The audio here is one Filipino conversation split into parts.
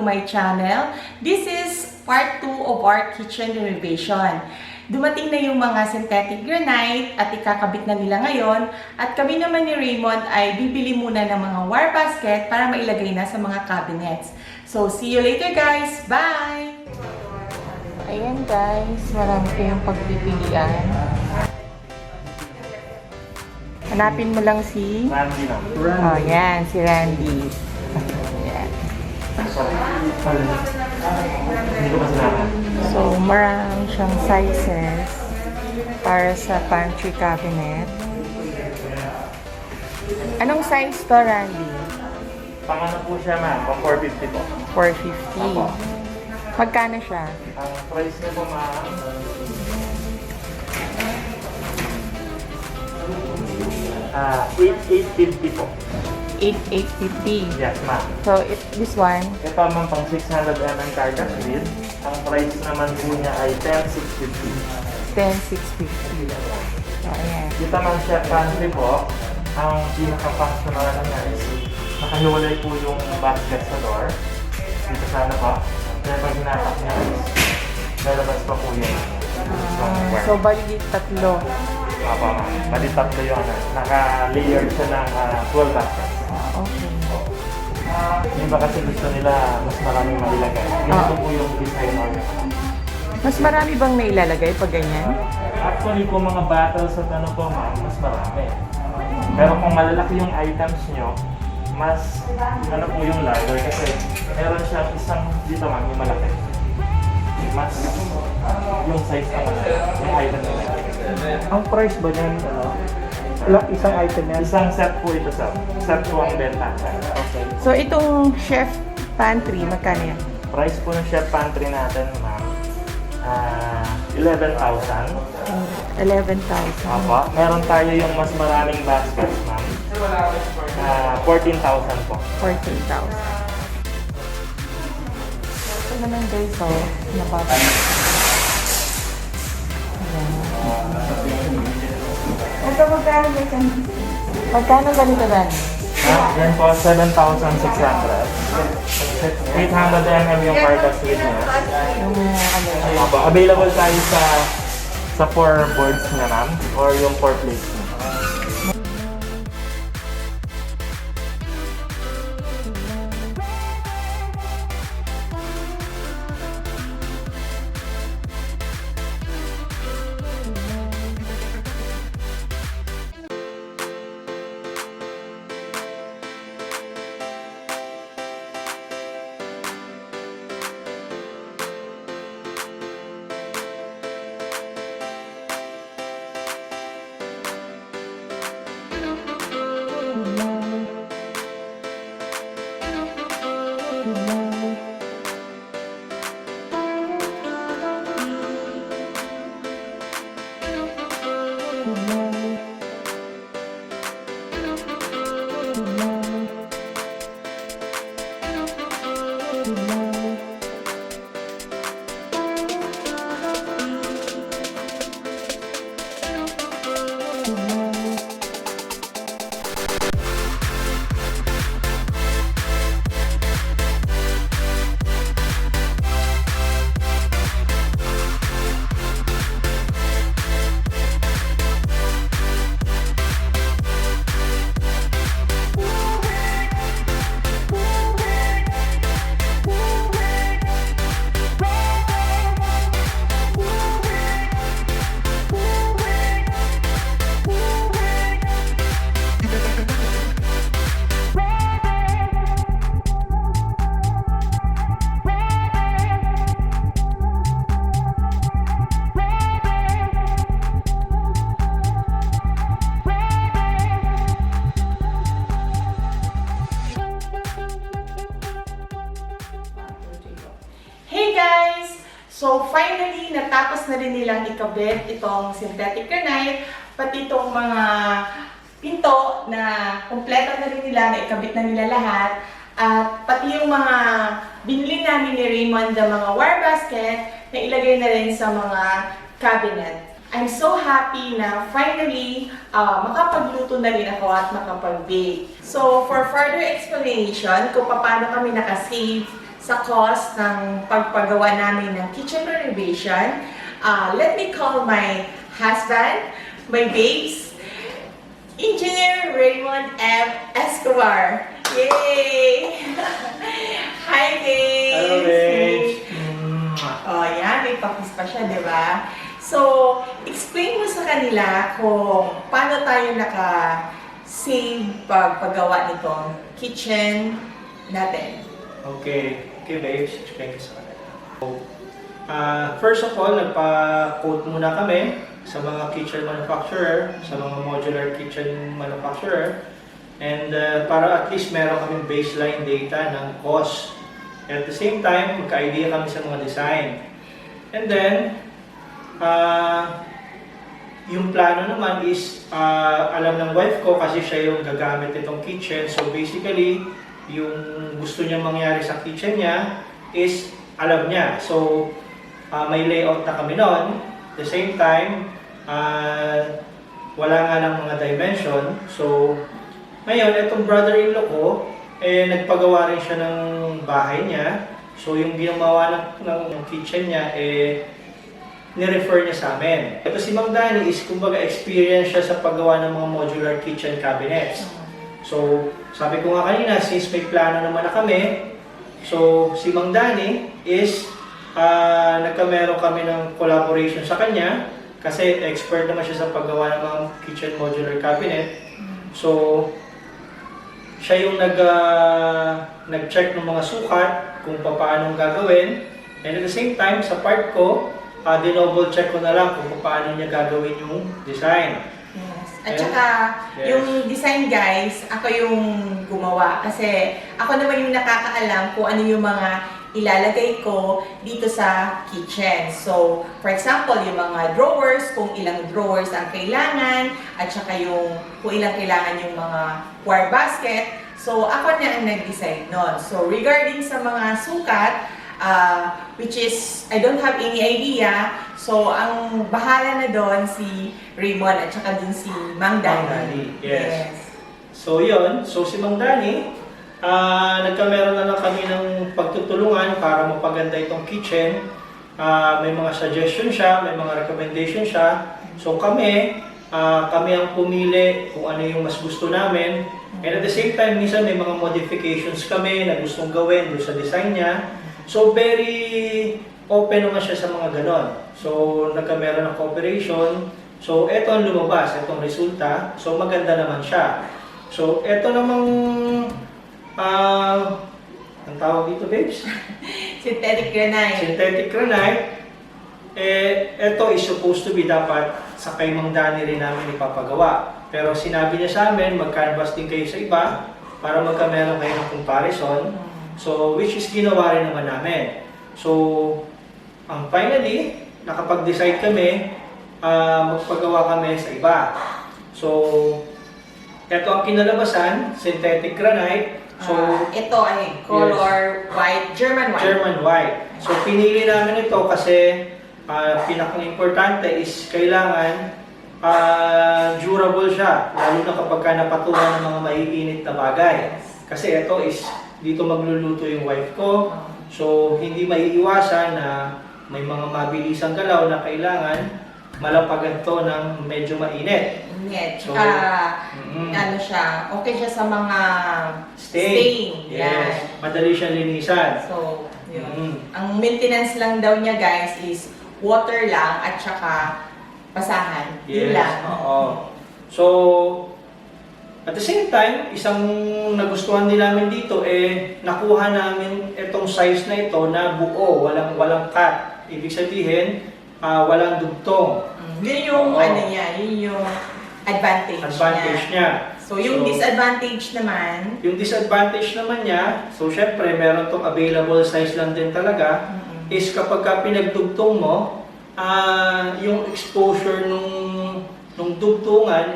my channel. This is part 2 of our kitchen renovation. Dumating na yung mga synthetic granite at ikakabit na nila ngayon. At kami naman ni Raymond ay bibili muna ng mga wire basket para mailagay na sa mga cabinets. So, see you later guys! Bye! Ayan guys, marami kayong pagpipilian. Hanapin mo lang si... Randy na. Oh, yan, si Randy. Yan. Hindi ko pa sinabi. So, marami siyang sizes para sa pantry cabinet. Anong size to, Randy? Pangano po siya, ma'am? Pang 450 po. 450. Magkano siya? Ang price niya po, ma'am, 8,850 po. 8,850. Yes, ma'am. So, this one, Ito, ma'am, pang 600 mm carcass grid. Ang price naman po niya ay 10,650. 10,650. So, ayan. Dito, ma'am, chef pantry po. Ang pinaka-functional na niya is nakahiwalay po yung basket sa door. Dito sana po. Kaya pag hinatak niya is lalabas pa po yung So, bali tatlo. Opo, ma'am. Pati tatlo yung naka-layered siya ng 12 baskets. Okay. Yung ba kasi gusto nila mas maraming mailagay. Ganito po yung design order. Mas marami bang nailalagay pag ganyan? Actually po mga bottles at ano po ma'am, mas marami. Pero kung malalaki yung items nyo, mas ano po yung larger kasi meron siyang isang dito ma'am, yung malaki. Mas yung size naman yung item nila. Ang price ba niyan, isang item yan? Isang set po ito sir. Set po ang benta. Okay. So, itong chef pantry, magkano yan? Price po ng chef pantry natin ma'am, 11,000. 11,000. Opo. Meron tayo yung mas maraming baskets ma'am. 14,000 po. 14,000. Ito naman guys, so, nababa. Ito magkano guys? Magkano ganito Dan? Yan po, 7,600. 800 ml yung carcass with niya. Opo. Available tayo sa 4 boards niya ma'am or yung 4 plates niya. So, finally, natapos na rin nilang ikabit itong synthetic granite, pati itong mga pinto na kumpleto na rin nila, na ikabit na nila lahat. At pati yung mga binili namin ni Raymond na mga wire basket na ilagay na rin sa mga cabinet. I'm so happy na finally makapagluto na rin ako at makapag-bake. So, for further explanation kung paano kami nakasave sa cost ng pagpagawa namin ng kitchen renovation. Let me call my husband, my babes, Engineer Raymond F. Escobar. Yay! Hi, babes! Hello, babes! Oh, yan. May pakis pa siya, di ba? So, explain mo sa kanila kung paano tayo naka-save pagpagawa nitong kitchen natin. Okay, babes, explain ko sa kanila. First of all, nagpa-quote muna kami sa mga kitchen manufacturer, sa mga modular kitchen manufacturer, and para at least meron kaming baseline data ng cost. At the same time, magka-idea kami sa mga design. And then, yung plano naman is, alam ng wife ko kasi siya yung gagamit itong kitchen. So basically, yung gusto niya mangyari sa kitchen niya is alam niya. So, may layout na kami noon. At the same time, wala nga ng mga dimension. So, ngayon, itong brother-in-law ko, nagpagawa rin siya ng bahay niya. So, yung ginawa ng kitchen niya, ni-refer niya sa amin. Ito si Mang Danny is, kumbaga, experience siya sa paggawa ng mga modular kitchen cabinets. So, sabi ko nga kanina, since may plano naman na kami, so, si Mang Danny is, nagkameron kami ng collaboration sa kanya, kasi expert naman siya sa paggawa ng mga kitchen modular cabinet. So, siya yung nag-check ng mga sukat kung paano gagawin. And at the same time, sa part ko, dinoble check ko na lang kung paano niya gagawin yung design. Yes. At saka, yung design guys, ako yung gumawa. Kasi ako naman yung nakakaalam kung ano yung mga ilalagay ko dito sa kitchen. So, for example, yung mga drawers, kung ilang drawers ang kailangan, at saka yung kung ilang kailangan yung mga wire basket. So, ako na ang nag-design nun. So, regarding sa mga sukat, which is, I don't have any idea. So, ang bahala na doon si Raymond at saka din si Mang Danny. Yes. So, yun. So, si Mang Danny, nagkameron na lang kami ng pagtutulungan para mapaganda itong kitchen. May mga suggestion siya, may mga recommendation siya. So kami ang pumili kung ano yung mas gusto namin. And at the same time, minsan may mga modifications kami na gustong gawin doon sa design niya. So very open naman siya sa mga ganon. So nagkameron ng cooperation. So eto ang lumabas, etong resulta. So maganda naman siya. So eto namang ang tawag dito, babes? Synthetic granite. Synthetic granite. Ito is supposed to be dapat sa kay Mang Danny rin namin ipapagawa. Pero sinabi niya sa amin, mag-canvas din kayo sa iba para magkameron kayo ng comparison. So, which is ginawa rin naman namin. So, ang finally, nakapag-decide kami, magpagawa kami sa iba. So, ito ang kinalabasan, synthetic granite. So, ito ay color white, German white. German white. So, pinili namin ito kasi pinaka-importante is kailangan durable siya, lalo na kapag napatungan ng mga maiinit na bagay. Kasi ito is, dito magluluto yung wife ko. So, hindi maiiwasan na may mga mabilisang galaw na kailangan malapagan to ng medyo mainit. Init. So, ano siya, okay siya sa mga stain. Yes. Yan. Madali siya linisan. So, yun. Ang maintenance lang daw niya guys is water lang at saka basahan. Yun Yes. lang. Oo. So, at the same time, isang nagustuhan din namin dito, nakuha namin itong size na ito na buo, walang cut. Ibig sabihin, walang dugtong. Yun yung ano niya, yun yung advantage niya. So, yung disadvantage naman, Yung disadvantage naman niya, so syempre, meron tong available size lang din talaga, is kapag pinagdugtong mo, yung exposure nung dugtungan,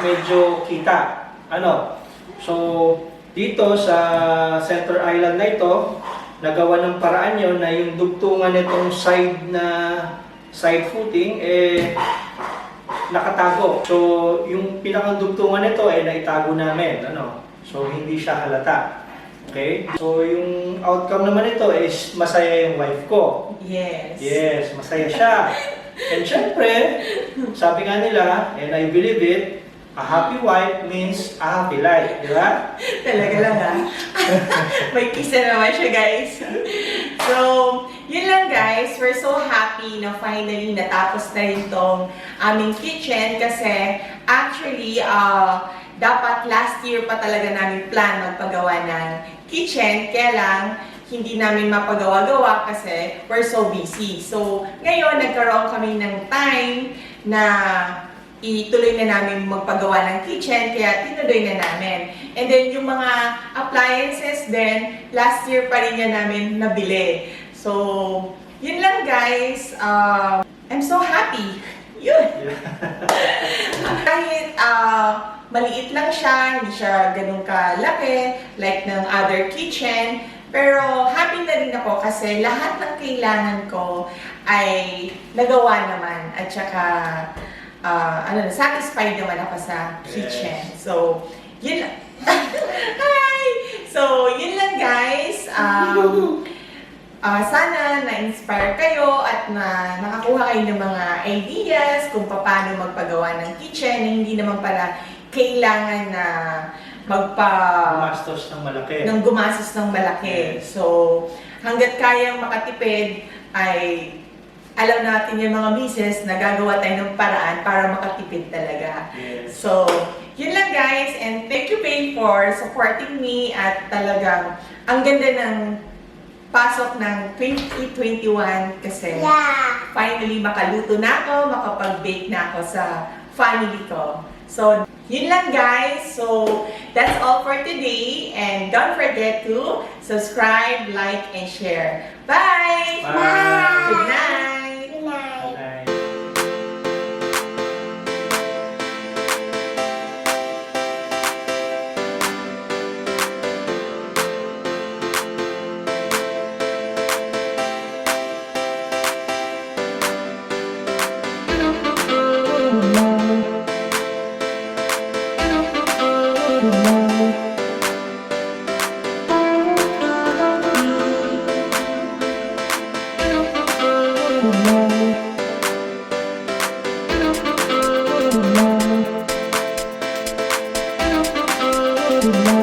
medyo kita. So, dito sa center island na ito, nagawa ng paraan yun na yung dugtungan nitong side footing, nakatago. So, yung pinakang dugtungan nito, naitago namin. So, hindi siya halata. Okay? So, yung outcome naman ito is masaya yung wife ko. Yes. Yes, masaya siya. And syempre, sabi nga nila, and I believe it, a happy wife means a happy life. Di ba? Talaga lang ha. May kisa naman siya guys. So, yun lang guys. We're so happy na finally natapos na rin tong aming kitchen kasi actually, dapat last year pa talaga namin plan magpagawa ng kitchen. Kaya lang, hindi namin mapagawa-gawa kasi we're so busy. So, ngayon nagkaroon kami ng time na ituloy na namin magpagawa ng kitchen, kaya tinuloy na namin. And then yung mga appliances din, last year pa rin yan namin nabili. So, yun lang guys. I'm so happy. Yun. Kahit maliit lang siya, hindi siya ganun kalaki, like ng other kitchen, pero happy na rin ako kasi lahat ng kailangan ko ay nagawa naman at saka satisfied naman ako sa kitchen. Yes. So, yun lang. Hi! So, yun lang guys. Sana na-inspire kayo at nakakuha kayo ng mga ideas kung paano magpagawa ng kitchen. Hindi naman pala kailangan na Gumastos ng malaki. gumastos ng malaki. Yes. So, hanggat kayang makatipid ay alam natin yung mga misis na gagawa tayo ng paraan para makatipid talaga. Yes. So, yun lang guys, and thank you Pay for supporting me at talagang ang ganda ng pasok ng 2021 kasi finally makaluto na ako, makapag-bake na ako sa family ko. So, yun lang guys. So, that's all for today and don't forget to subscribe, like, and share. Bye! Bye! Good night! Bye. Good night.